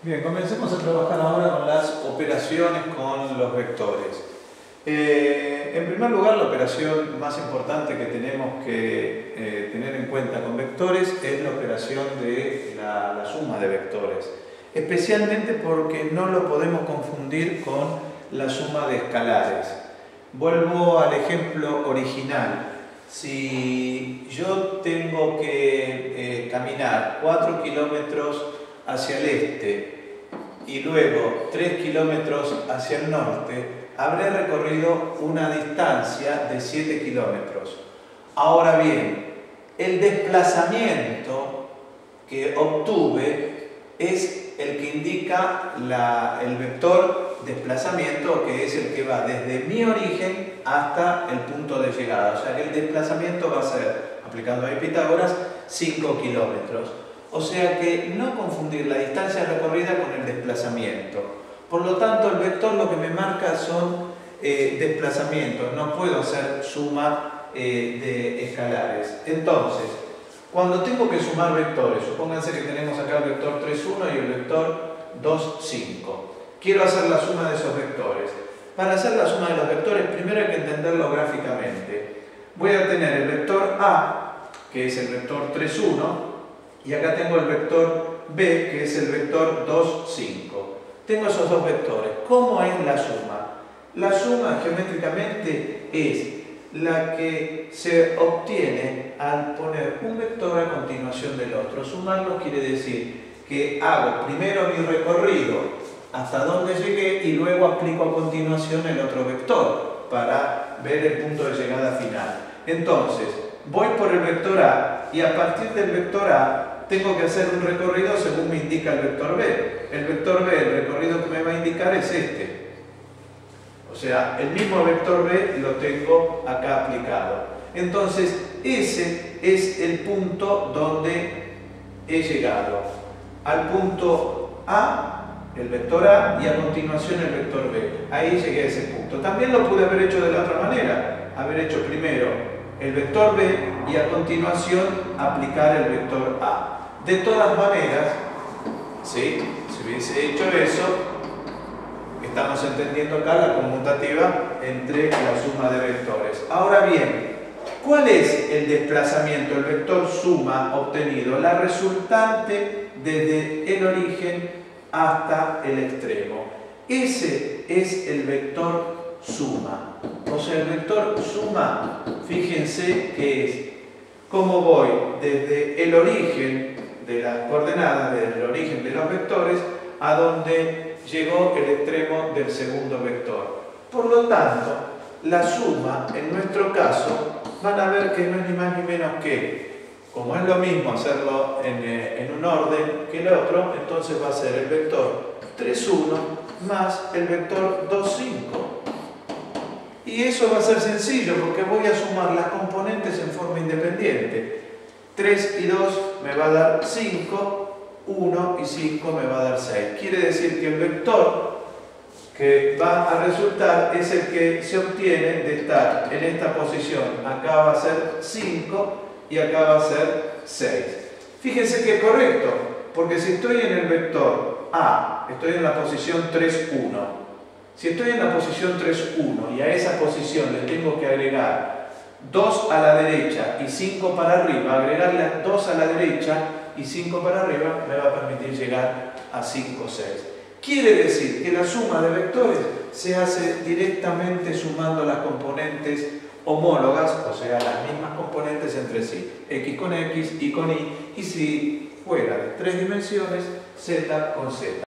Bien, comencemos a trabajar ahora con las operaciones con los vectores. En primer lugar, la operación más importante que tenemos que tener en cuenta con vectores es la operación de la suma de vectores, especialmente porque no lo podemos confundir con la suma de escalares. Vuelvo al ejemplo original. Si yo tengo que caminar 4 kilómetros hacia el este y luego 3 kilómetros hacia el norte, habré recorrido una distancia de 7 kilómetros. Ahora bien, el desplazamiento que obtuve es el que indica el vector desplazamiento, que es el que va desde mi origen hasta el punto de llegada. O sea que el desplazamiento va a ser, aplicando ahí Pitágoras, 5 kilómetros. O sea que no confundir la distancia recorrida con el desplazamiento. Por lo tanto, el vector lo que me marca son desplazamientos. No puedo hacer suma de escalares. Entonces, cuando tengo que sumar vectores, supónganse que tenemos acá el vector 3, 1 y el vector 2, 5. Quiero hacer la suma de esos vectores. Para hacer la suma de los vectores, primero hay que entenderlo gráficamente. Voy a tener el vector A, que es el vector 3, 1, y acá tengo el vector B, que es el vector 2, 5. Tengo esos dos vectores. ¿Cómo es la suma? La suma geométricamente es la que se obtiene al poner un vector a continuación del otro. Sumarlo quiere decir que hago primero mi recorrido hasta donde llegué y luego aplico a continuación el otro vector para ver el punto de llegada final. Entonces, voy por el vector A y a partir del vector A tengo que hacer un recorrido según me indica el vector B. El vector B, el recorrido que me va a indicar es este. O sea, el mismo vector B lo tengo acá aplicado. Entonces, ese es el punto donde he llegado. Al punto A, el vector A, y a continuación el vector B. Ahí llegué a ese punto. También lo pude haber hecho de la otra manera. Haber hecho primero el vector B y a continuación aplicar el vector A. De todas maneras, ¿sí? Si hubiese hecho eso, estamos entendiendo acá la conmutativa entre la suma de vectores. Ahora bien, ¿cuál es el desplazamiento, el vector suma obtenido? La resultante desde el origen hasta el extremo. Ese es el vector suma. O sea, el vector suma, fíjense que es cómo voy desde el origen de las coordenadas, desde el origen de los vectores, a donde llegó el extremo del segundo vector. Por lo tanto, la suma, en nuestro caso, van a ver que no es ni más ni menos que, como es lo mismo hacerlo en un orden que el otro, entonces va a ser el vector 3, 1 más el vector 2, 5. Y eso va a ser sencillo porque voy a sumar las componentes en forma independiente. 3 y 2 me va a dar 5, 1 y 5 me va a dar 6. Quiere decir que el vector que va a resultar es el que se obtiene de estar en esta posición. Acá va a ser 5 y acá va a ser 6. Fíjense que es correcto, porque si estoy en el vector A, estoy en la posición 3, 1. Si estoy en la posición 3, 1 y a esa posición le tengo que agregar 2 a la derecha y 5 para arriba, agregarle 2 a la derecha y 5 para arriba me va a permitir llegar a 5, 6. Quiere decir que la suma de vectores se hace directamente sumando las componentes homólogas, o sea, las mismas componentes entre sí, x con x, y con y si fuera de 3 dimensiones, z con z.